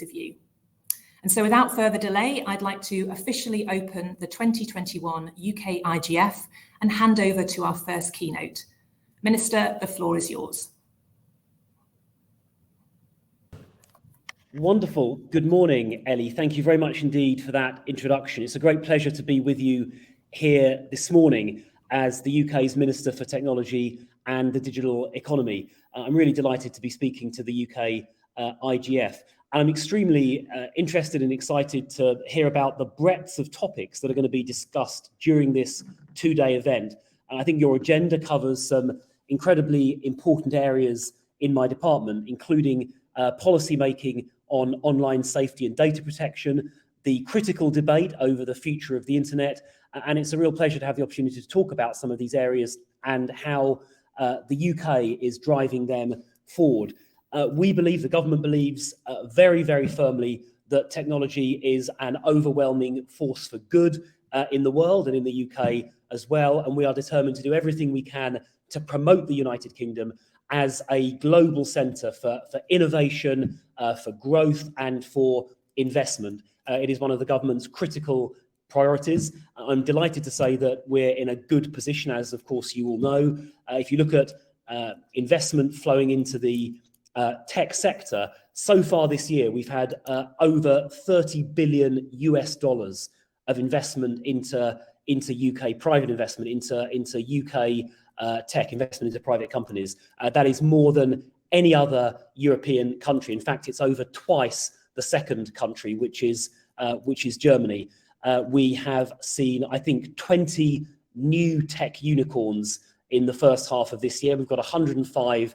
of you. And so without further delay, I'd like to officially open the 2021 UK IGF and hand over to our first keynote. Minister, the floor is yours. Wonderful. Good morning, Ellie. Thank you very much indeed for that introduction. It's a great pleasure to be with you here this morning as the UK's Minister for Technology and the Digital Economy. I'm really delighted to be speaking to the UK IGF. And I'm extremely interested and excited to hear about the breadth of topics that are going to be discussed during this two-day event. And I think your agenda covers some incredibly important areas in my department, including policy making on online safety and data protection, the critical debate over the future of the internet, and it's a real pleasure to have the opportunity to talk about some of these areas and how the UK is driving them forward. We believe, the government believes very, very firmly that technology is an overwhelming force for good in the world and in the UK as well, and we are determined to do everything we can to promote the United Kingdom as a global centre for innovation, for growth and for investment. It is one of the government's critical priorities. I'm delighted to say that we're in a good position, as of course you all know. If you look at investment flowing into the tech sector, so far this year we've had over $30 billion of investment into UK private investment, into UK tech investment into private companies. That is more than any other European country. In fact, it's over twice the second country, which is Germany. We have seen, I think, 20 new tech unicorns in the first half of this year. We've got 105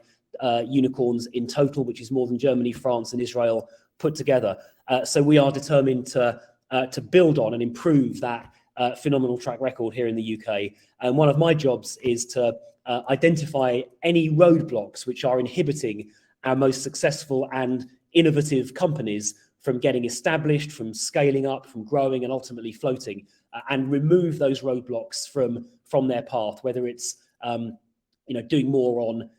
unicorns in total, which is more than Germany, France, and Israel put together. So we are determined to build on and improve that phenomenal track record here in the UK. And one of my jobs is to identify any roadblocks which are inhibiting our most successful and innovative companies from getting established, from scaling up, from growing and ultimately floating, and remove those roadblocks from their path, whether it's doing more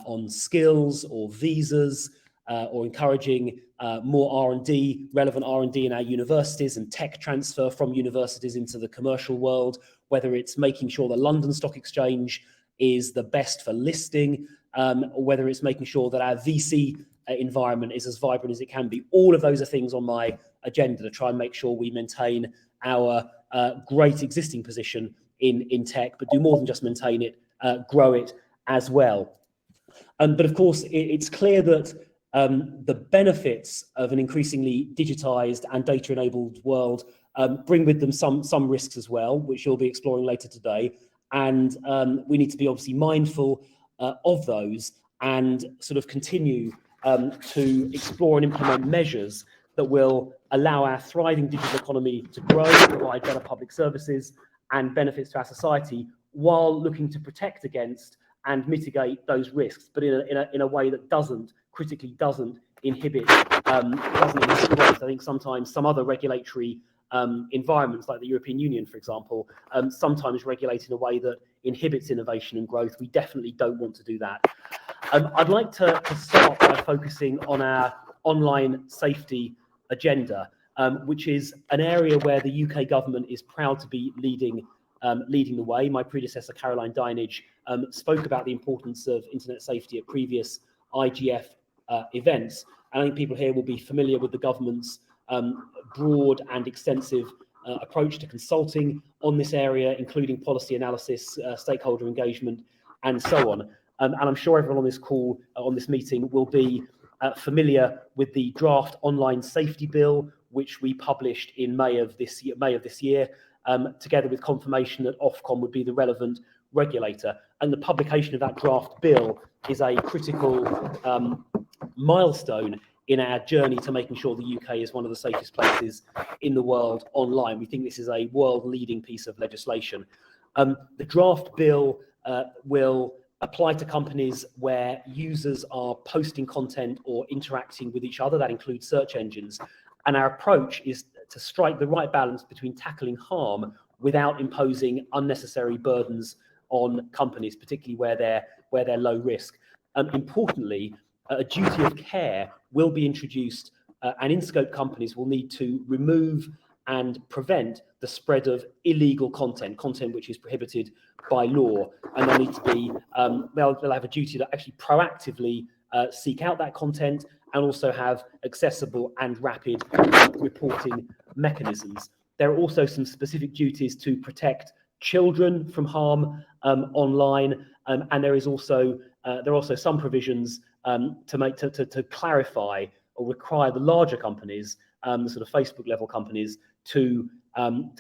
on skills or visas, or encouraging more R&D, relevant R&D in our universities and tech transfer from universities into the commercial world, whether it's making sure the London Stock Exchange is the best for listing, or whether it's making sure that our VC environment is as vibrant as it can be. All of those are things on my agenda to try and make sure we maintain our great existing position in tech, but do more than just maintain it, grow it as well. But of course, it's clear that the benefits of an increasingly digitized and data-enabled world bring with them some risks as well, which you'll be exploring later today. And we need to be obviously mindful of those and sort of continue to explore and implement measures that will allow our thriving digital economy to grow, provide better public services and benefits to our society, while looking to protect against and mitigate those risks, but in a way that doesn't inhibit growth. I think sometimes some other regulatory environments, like the European Union, for example, sometimes regulate in a way that inhibits innovation and growth. We definitely don't want to do that. I'd like to start by focusing on our online safety agenda, which is an area where the UK government is proud to be leading the way. My predecessor, Caroline Dinenage, spoke about the importance of internet safety at previous IGF events. And I think people here will be familiar with the government's broad and extensive approach to consulting on this area, including policy analysis, stakeholder engagement, and so on. And I'm sure everyone on this call, on this meeting, will be familiar with the draft online safety bill, which we published in May of this year, together with confirmation that Ofcom would be the relevant regulator. And the publication of that draft bill is a critical milestone in our journey to making sure the UK is one of the safest places in the world online. We think this is a world-leading piece of legislation. The draft bill will apply to companies where users are posting content or interacting with each other. That includes search engines. And our approach is to strike the right balance between tackling harm without imposing unnecessary burdens on companies, particularly where they're low risk. Importantly, a duty of care will be introduced and in-scope companies will need to remove and prevent the spread of illegal content which is prohibited by law, and they'll need to be they'll have a duty to actually proactively seek out that content and also have accessible and rapid reporting mechanisms. There are also some specific duties to protect children from harm online, and there are also some provisions to clarify or require the larger companies, the sort of Facebook level companies, to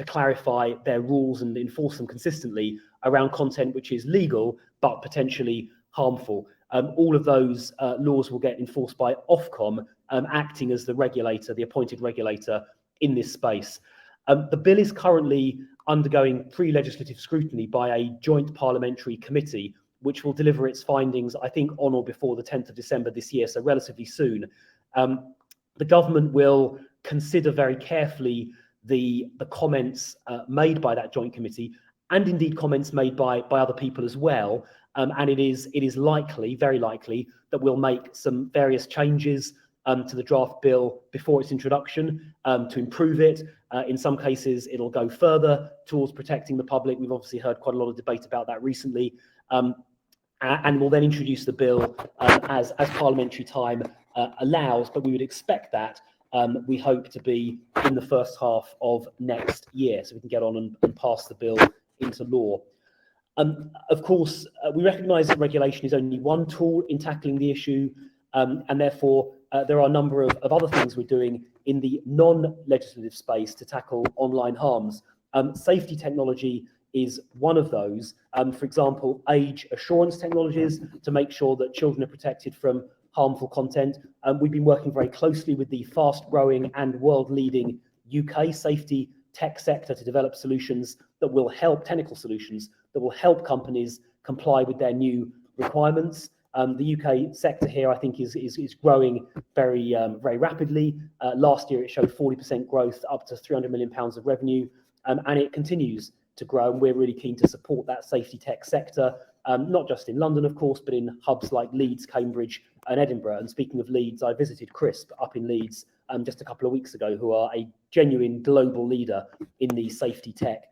clarify their rules and enforce them consistently around content which is legal but potentially harmful. All of those laws will get enforced by Ofcom, acting as the regulator, the appointed regulator in this space. The bill is currently undergoing pre-legislative scrutiny by a joint parliamentary committee, which will deliver its findings, I think, on or before the 10th of December this year, so relatively soon. The government will consider very carefully the comments made by that joint committee, and indeed comments made by other people as well. And it is likely, very likely, that we'll make some various changes to the draft bill before its introduction to improve it. In some cases, it'll go further towards protecting the public. We've obviously heard quite a lot of debate about that recently. And we'll then introduce the bill as parliamentary time allows, but we would expect that, we hope, to be in the first half of next year, so we can get on and pass the bill into law. Of course, we recognise that regulation is only one tool in tackling the issue, and therefore there are a number of other things we're doing in the non-legislative space to tackle online harms. Safety technology is one of those. For example, age assurance technologies to make sure that children are protected from harmful content. We've been working very closely with the fast-growing and world-leading UK safety tech sector to develop solutions that will help, technical solutions that will help companies comply with their new requirements. The UK sector here, I think, is growing very rapidly. Last year, it showed 40% growth, up to £300 million of revenue, and it continues to grow. And we're really keen to support that safety tech sector, not just in London, of course, but in hubs like Leeds, Cambridge, and Edinburgh. And speaking of Leeds, I visited CRISP up in Leeds just a couple of weeks ago, who are a genuine global leader in the safety tech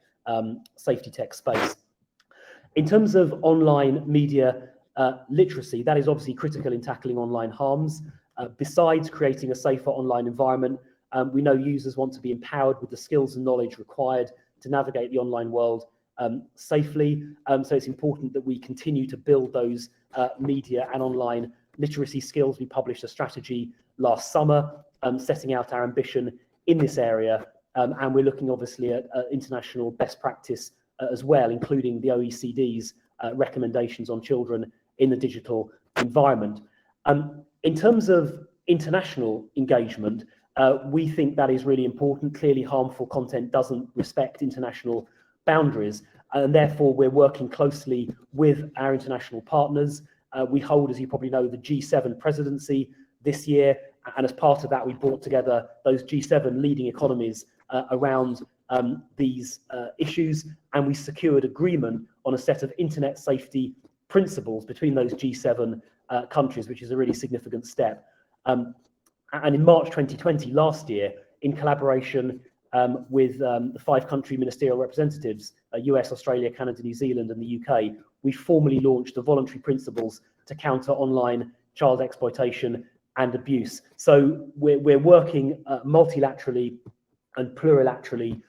space. In terms of online media literacy, that is obviously critical in tackling online harms. Besides creating a safer online environment, we know users want to be empowered with the skills and knowledge required to navigate the online world safely. So it's important that we continue to build those media and online literacy skills. We published a strategy last summer setting out our ambition in this area, and we're looking obviously at international best practice as well, including the OECD's recommendations on children in the digital environment. In terms of international engagement, we think that is really important. Clearly, harmful content doesn't respect international boundaries, and therefore we're working closely with our international partners. We hold, as you probably know, the G7 presidency this year, and as part of that, we brought together those G7 leading economies around these issues, and we secured agreement on a set of internet safety principles between those G7 countries, which is a really significant step. And in March 2020, last year, in collaboration with the 5-country ministerial representatives, US, Australia, Canada, New Zealand, and the UK, we formally launched the voluntary principles to counter online child exploitation and abuse. So we're working multilaterally and plurilaterally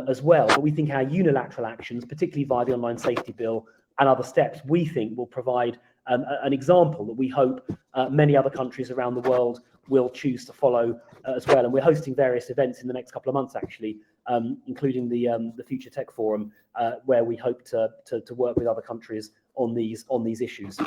as well, but we think our unilateral actions, particularly via the Online Safety Bill and other steps, we think will provide an example that we hope many other countries around the world will choose to follow as well. And we're hosting various events in the next couple of months, actually, including the Future Tech Forum, where we hope to work with other countries on these issues.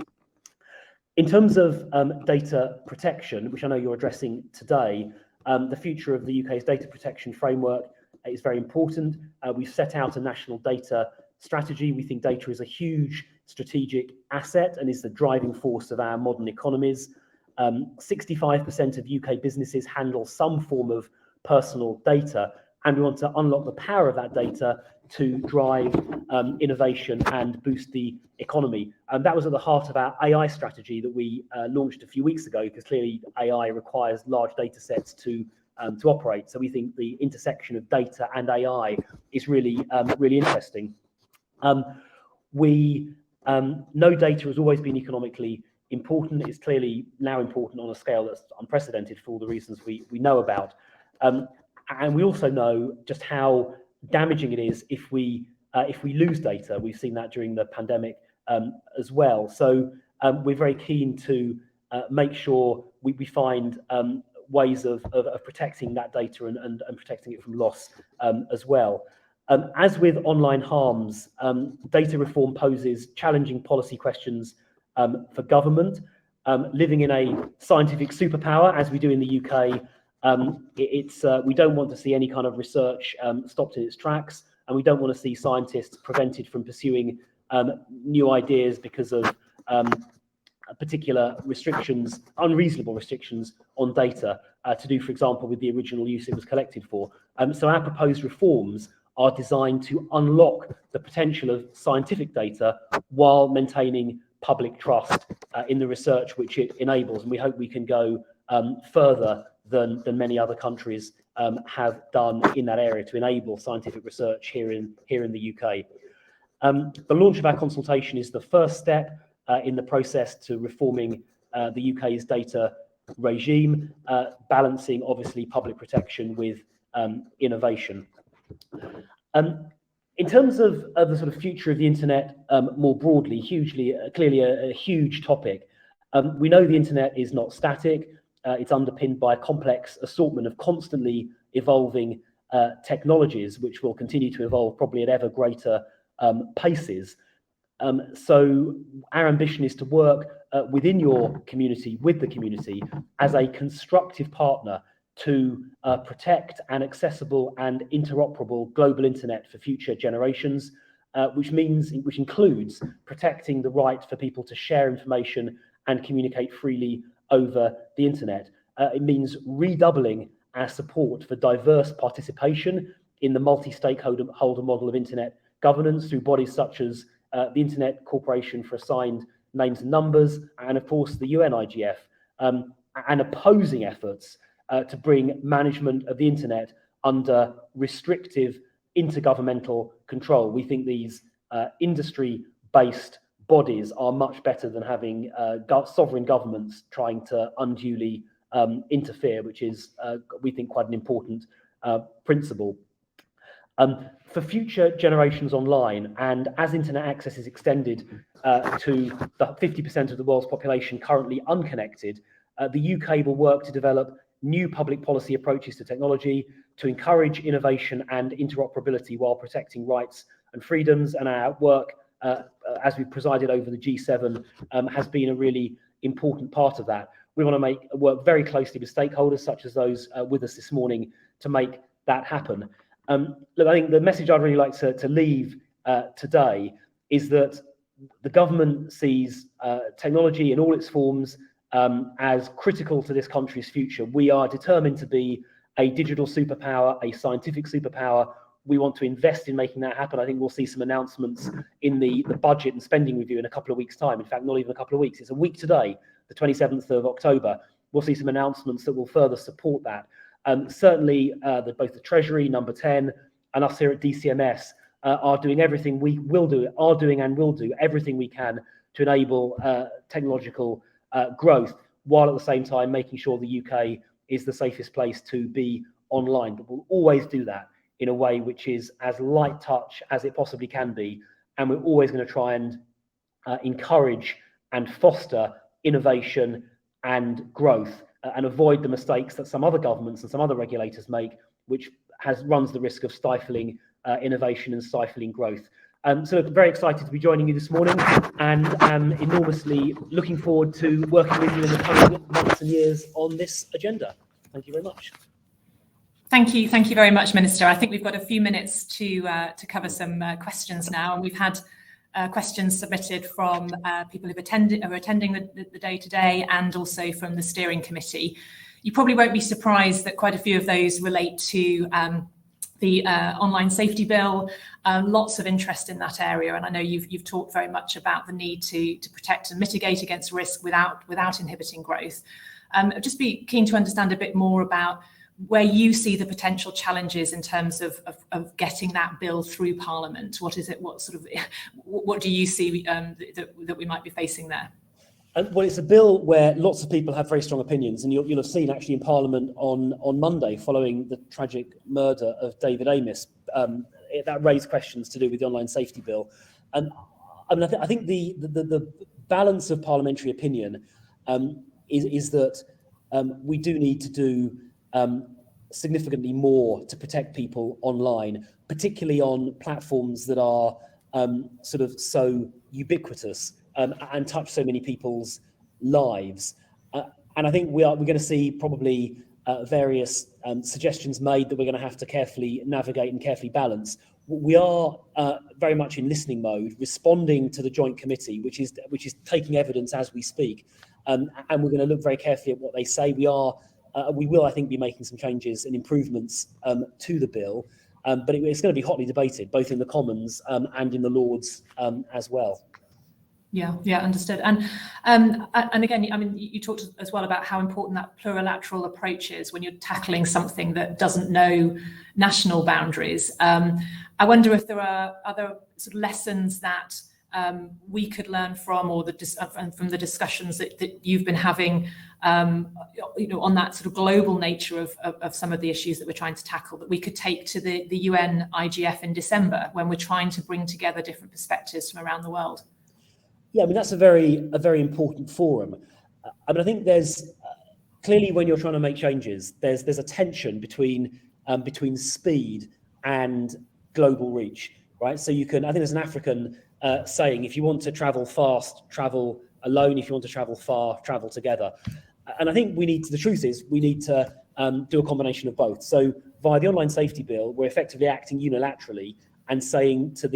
In terms of data protection, which I know you're addressing today, the future of the UK's data protection framework is very important. We've set out a national data strategy. We think data is a huge strategic asset and is the driving force of our modern economies. 65% of UK businesses handle some form of personal data, and we want to unlock the power of that data to drive innovation and boost the economy. And that was at the heart of our AI strategy that we launched a few weeks ago, because clearly AI requires large data sets to operate. So we think the intersection of data and AI is really interesting. We know data has always been economically important. It's clearly now important on a scale that's unprecedented for all the reasons we know about. And we also know just how damaging it is if we lose data. We've seen that during the pandemic as well. So we're very keen to make sure we find ways of protecting that data and protecting it from loss as well. As with online harms, data reform poses challenging policy questions for government. Living in a scientific superpower, as we do in the UK, we don't want to see any kind of research stopped in its tracks, and we don't want to see scientists prevented from pursuing new ideas because of particular restrictions, unreasonable restrictions on data to do, for example, with the original use it was collected for. So our proposed reforms are designed to unlock the potential of scientific data while maintaining public trust in the research which it enables. And we hope we can go further than many other countries have done in that area to enable scientific research here in the UK. The launch of our consultation is the first step in the process to reforming the UK's data regime, balancing obviously public protection with innovation. In terms of the sort of future of the internet more broadly, clearly a huge topic. We know the internet is not static. It's underpinned by a complex assortment of constantly evolving technologies, which will continue to evolve probably at ever greater paces. So our ambition is to work within your community, with the community, as a constructive partner to protect an accessible and interoperable global internet for future generations, which includes protecting the right for people to share information and communicate freely over the internet. It means redoubling our support for diverse participation in the multi-stakeholder model of internet governance through bodies such as the Internet Corporation for Assigned Names and Numbers, and of course the UN IGF, and opposing efforts to bring management of the internet under restrictive intergovernmental control. We think these industry-based bodies are much better than having sovereign governments trying to unduly interfere, which is, we think, quite an important principle. For future generations online, and as internet access is extended to the 50% of the world's population currently unconnected, the UK will work to develop new public policy approaches to technology to encourage innovation and interoperability while protecting rights and freedoms. And our work, as we presided over the G7, has been a really important part of that. We want to work very closely with stakeholders such as those with us this morning to make that happen. Look, I think the message I'd really like to leave today is that the government sees technology in all its forms as critical to this country's future. We are determined to be a digital superpower, a scientific superpower. We want to invest in making that happen. I think we'll see some announcements in the budget and spending review in a couple of weeks' time. In fact, not even a couple of weeks. It's a week today, the 27th of October. We'll see some announcements that will further support that. Certainly, both the Treasury, Number 10, and us here at DCMS are doing everything we will do, and will do everything we can to enable technological growth, while at the same time making sure the UK is the safest place to be online. But we'll always do that in a way which is as light touch as it possibly can be. And we're always going to try and encourage and foster innovation and growth and avoid the mistakes that some other governments and some other regulators make, which runs the risk of stifling innovation and stifling growth. So very excited to be joining you this morning, and enormously looking forward to working with you in the coming months and years on this agenda. Thank you very much. Thank you very much, Minister. I think we've got a few minutes to cover some questions now, and we've had questions submitted from people who are attending the day today, and also from the steering committee. You probably won't be surprised that quite a few of those relate to the online safety bill, lots of interest in that area, and I know you've talked very much about the need to protect and mitigate against risk without inhibiting growth. I'd just be keen to understand a bit more about where you see the potential challenges in terms of getting that bill through Parliament. What is it? What do you see that we might be facing there? Well, it's a bill where lots of people have very strong opinions, and you'll have seen actually in Parliament on Monday, following the tragic murder of David Amis, that raised questions to do with the online safety bill. And I think the balance of parliamentary opinion is that we do need to do significantly more to protect people online, particularly on platforms that are sort of so ubiquitous and touch so many people's lives. And I think we're going to see probably various suggestions made that we're going to have to carefully navigate and carefully balance. We are very much in listening mode, responding to the Joint Committee, which is taking evidence as we speak, and we're going to look very carefully at what they say. We will, I think, be making some changes and improvements to the bill, but it's going to be hotly debated, both in the Commons and in the Lords as well. Yeah, understood. And again, I mean, you talked as well about how important that plurilateral approach is when you're tackling something that doesn't know national boundaries. I wonder if there are other sort of lessons that we could learn from, or from the discussions that you've been having, on that sort of global nature of some of the issues that we're trying to tackle, that we could take to the UN IGF in December, when we're trying to bring together different perspectives from around the world. Yeah, I mean, that's a very important forum. I mean, I think there's clearly, when you're trying to make changes, there's a tension between speed and global reach, right? So I think there's an African saying, if you want to travel fast, travel alone. If you want to travel far, travel together. And I think the truth is we need to do a combination of both. So via the online safety bill, we're effectively acting unilaterally and saying to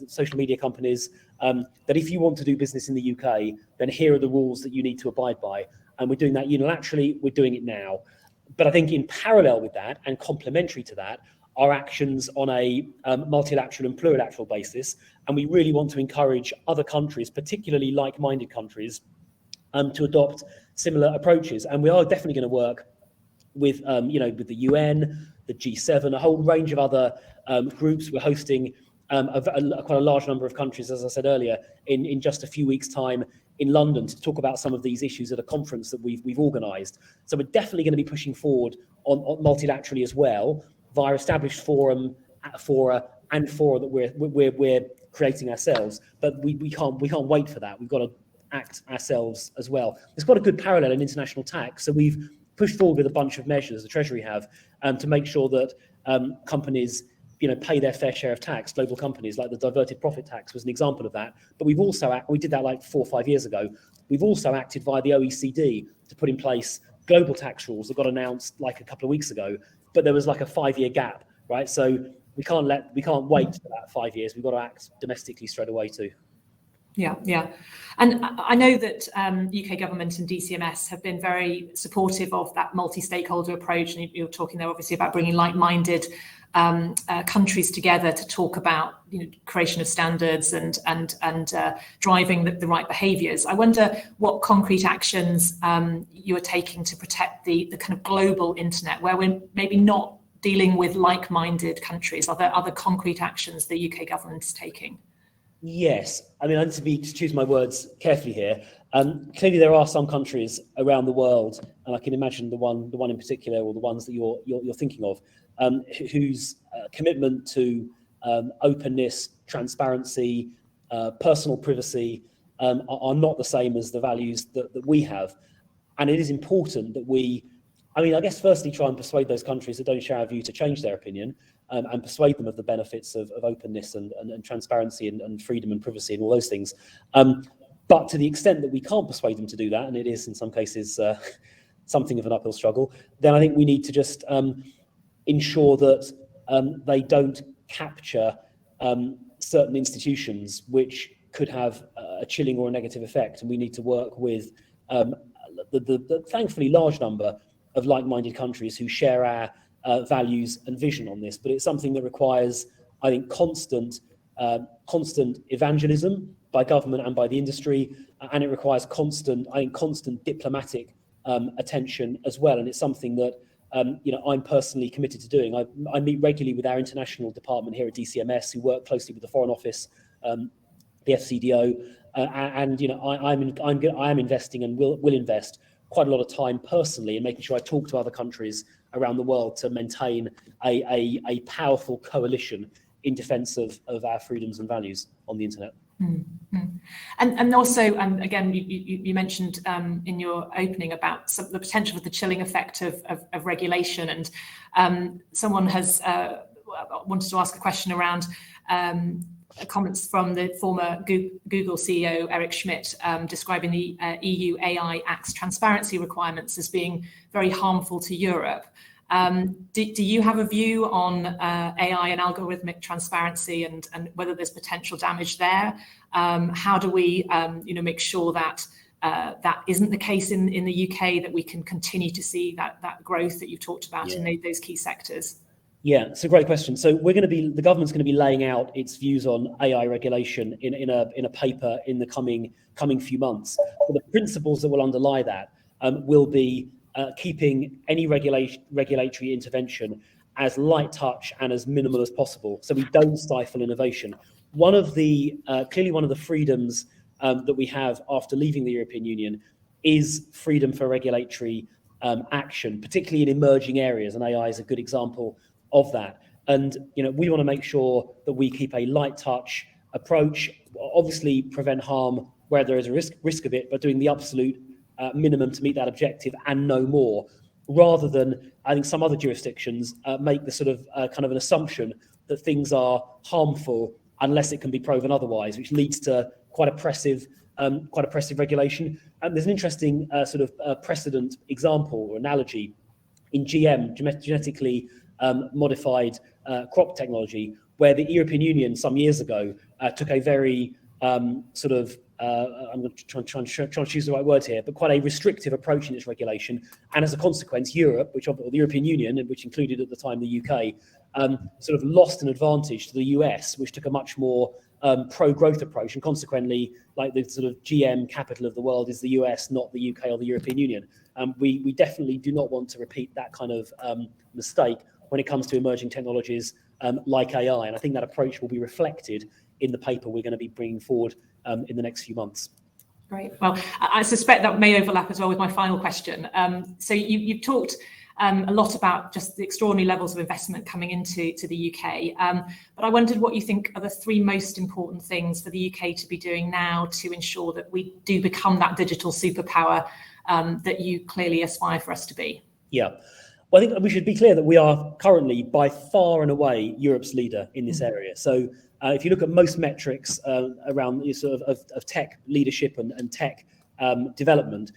social media companies that if you want to do business in the UK, then here are the rules that you need to abide by. And we're doing that unilaterally. We're doing it now. But I think in parallel with that, and complementary to that, are actions on a multilateral and plurilateral basis. And we really want to encourage other countries, particularly like-minded countries, to adopt similar approaches. And we are definitely going to work with the UN, the G7, a whole range of other groups. We're hosting quite a large number of countries, as I said earlier, in just a few weeks' time in London to talk about some of these issues at a conference that we've organised. So we're definitely going to be pushing forward on multilaterally as well, via established fora that we're creating ourselves. But we can't wait for that. We've got to act ourselves as well. There's quite a good parallel in international tax. So we've pushed forward with a bunch of measures, the Treasury have, to make sure that companies pay their fair share of tax. Global companies, like the diverted profit tax was an example of that. But we did that like 4 or 5 years ago. We've also acted via the OECD to put in place global tax rules that got announced like a couple of weeks ago. But there was like a 5-year gap, right? So we can't wait for that 5 years. We've got to act domestically straight away too. Yeah. And I know that UK government and DCMS have been very supportive of that multi-stakeholder approach. And you're talking there obviously about bringing like-minded countries together to talk about creation of standards and driving the right behaviours. I wonder what concrete actions you are taking to protect the kind of global internet, where we're maybe not dealing with like-minded countries. Are there other concrete actions the UK government is taking? Yes, I mean, I need to choose my words carefully here. Clearly, there are some countries around the world, and I can imagine the one in particular, or the ones that you're thinking of, whose commitment to openness, transparency, personal privacy are not the same as the values that we have. And it is important that I guess firstly try and persuade those countries that don't share our view to change their opinion, and persuade them of the benefits of openness and transparency and freedom and privacy and all those things. But to the extent that we can't persuade them to do that, and it is in some cases something of an uphill struggle, then I think we need to just ensure that they don't capture certain institutions which could have a chilling or a negative effect. And we need to work with the thankfully large number of like-minded countries who share our values and vision on this, but it's something that requires, I think, constant evangelism by government and by the industry, and it requires constant diplomatic attention as well. And it's something that I'm personally committed to doing. I meet regularly with our international department here at DCMS, who work closely with the Foreign Office, the FCDO, and I am investing and will invest quite a lot of time personally in making sure I talk to other countries around the world to maintain a powerful coalition in defence of our freedoms and values on the internet. Mm-hmm. And also, again, you mentioned in your opening about the potential for the chilling effect of regulation, and someone has wanted to ask a question around comments from the former Google CEO Eric Schmidt describing the EU AI Act's transparency requirements as being very harmful to Europe. Do you have a view on AI and algorithmic transparency and whether there's potential damage there? How do we make sure that that isn't the case in the UK, that we can continue to see that growth that you've talked about in those key sectors? Yeah, it's a great question. So the government's going to be laying out its views on AI regulation in a paper in the coming few months. But the principles that will underlie that will be keeping any regulatory intervention as light touch and as minimal as possible, so we don't stifle innovation. Clearly one of the freedoms that we have after leaving the European Union is freedom for regulatory action, particularly in emerging areas, and AI is a good example of that. And we want to make sure that we keep a light touch approach, obviously prevent harm where there is a risk of it, but doing the absolute minimum to meet that objective and no more, rather than, I think, some other jurisdictions make the sort of kind of an assumption that things are harmful unless it can be proven otherwise, which leads to quite oppressive regulation. And there's an interesting precedent example or analogy in GM, genetically modified crop technology, where the European Union some years ago took a very I'm going to try and choose the right word here, but quite a restrictive approach in its regulation. And as a consequence, Europe, or the European Union, which included at the time the UK, lost an advantage to the US, which took a much more pro-growth approach. And consequently, like the sort of GM capital of the world is the US, not the UK or the European Union. We definitely do not want to repeat that kind of mistake when it comes to emerging technologies like AI. And I think that approach will be reflected in the paper we're going to be bringing forward in the next few months. Great. Well, I suspect that may overlap as well with my final question. So you've talked a lot about just the extraordinary levels of investment coming into the UK. But I wondered what you think are the three most important things for the UK to be doing now to ensure that we do become that digital superpower that you clearly aspire for us to be. Yeah. Well, I think we should be clear that we are currently by far and away Europe's leader in this area. So if you look at most metrics around of tech leadership and tech development,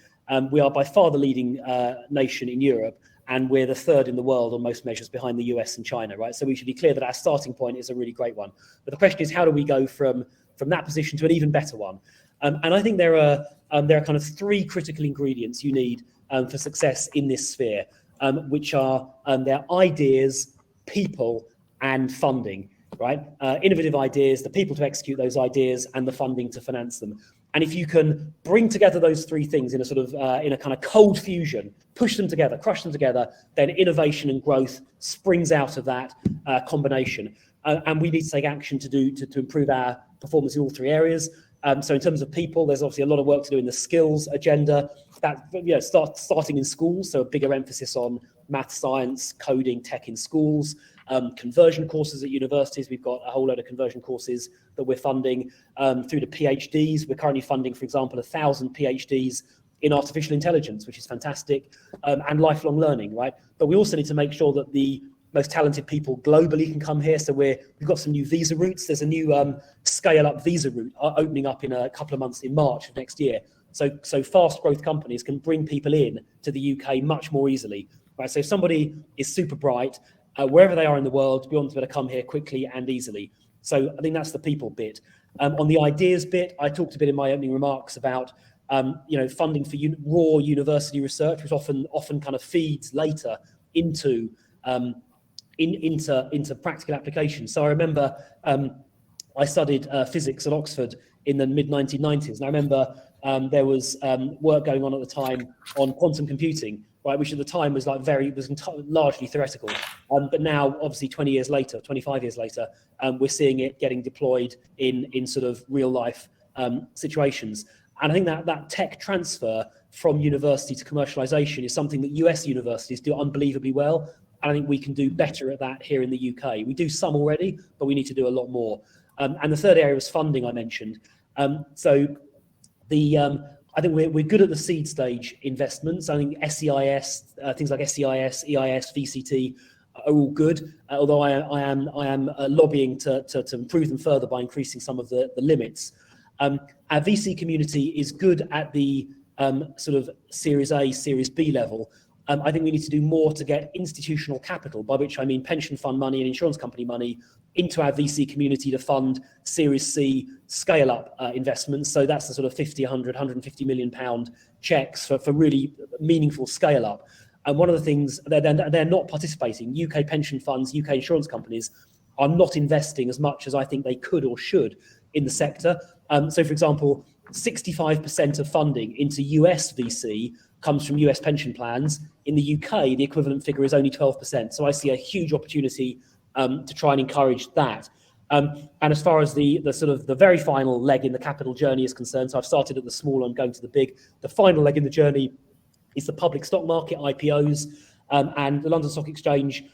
we are by far the leading nation in Europe, and we're the third in the world on most measures, behind the US and China, right? So we should be clear that our starting point is a really great one. But the question is, how do we go from that position to an even better one? And I think there are kind of three critical ingredients you need for success in this sphere, which are their ideas, people, and funding. Right, innovative ideas, the people to execute those ideas, and the funding to finance them. And if you can bring together those three things in a kind of cold fusion, push them together, crush them together, then innovation and growth springs out of that combination. And we need to take action to improve our performance in all three areas. So in terms of people, there's obviously a lot of work to do in the skills agenda. That starting in schools, so a bigger emphasis on math, science, coding, tech in schools. Conversion courses at universities. We've got a whole load of conversion courses that we're funding through to PhDs. We're currently funding, for example, 1,000 PhDs in artificial intelligence, which is fantastic, and lifelong learning, right? But we also need to make sure that the most talented people globally can come here. So we've got some new visa routes. There's a new scale-up visa route opening up in a couple of months in March of next year. So fast growth companies can bring people in to the UK much more easily, right? So if somebody is super bright, wherever they are in the world, we want them to come here quickly and easily. So I think that's the people bit. On the ideas bit, I talked a bit in my opening remarks about funding for raw university research, which often kind of feeds later into into practical application. So I remember I studied physics at Oxford in the mid-1990s, and I remember there was work going on at the time on quantum computing, right, which at the time was largely theoretical. But now, obviously, 25 years later, we're seeing it getting deployed in sort of real life situations. And I think that tech transfer from university to commercialization is something that US universities do unbelievably well. And I think we can do better at that here in the UK. We do some already, but we need to do a lot more. And the third area was funding, I mentioned. I think we're good at the seed stage investments. I think SEIS, things like SEIS, EIS, VCT are all good. Although I am lobbying to improve them further by increasing some of the limits. Our VC community is good at the sort of Series A, Series B level. I think we need to do more to get institutional capital, by which I mean pension fund money and insurance company money, into our VC community to fund Series C scale-up investments. So that's the sort of 50, 100, 150 million pound checks for really meaningful scale-up. And one of the things, they're not participating. UK pension funds, UK insurance companies are not investing as much as I think they could or should in the sector. So, for example, 65% of funding into US VC comes from US pension plans. In the UK, the equivalent figure is only 12%. So I see a huge opportunity to try and encourage that. And as far as the sort of the very final leg in the capital journey is concerned, so I've started at the small and going to the big. The final leg in the journey is the public stock market, IPOs, and the London Stock Exchange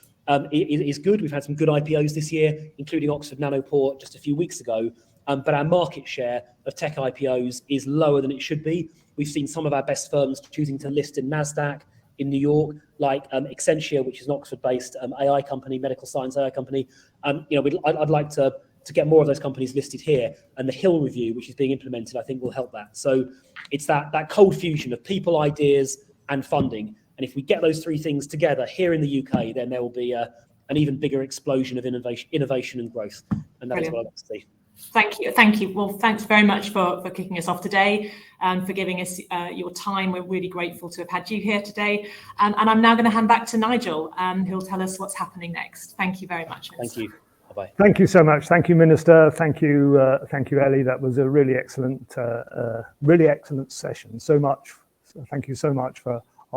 is good. We've had some good IPOs this year, including Oxford Nanoport just a few weeks ago. But our market share of tech IPOs is lower than it should be. We've seen some of our best firms choosing to list in NASDAQ in New York, like Accenture, which is an Oxford-based AI company, medical science AI company. I'd like to get more of those companies listed here, and the Hill Review, which is being implemented, I think will help that. So it's that cold fusion of people, ideas, and funding. And if we get those three things together here in the UK, then there will be an even bigger explosion of innovation and growth. And that is what I'd like to see. Thank you. Well, thanks very much for kicking us off today and for giving us your time. We're really grateful to have had you here today. And I'm now going to hand back to Nigel, who'll tell us what's happening next. Thank you very much, Minister. Thank you. Bye-bye. Thank you so much. Thank you, Minister. Thank you, Ellie. That was a really excellent session. So thank you so much for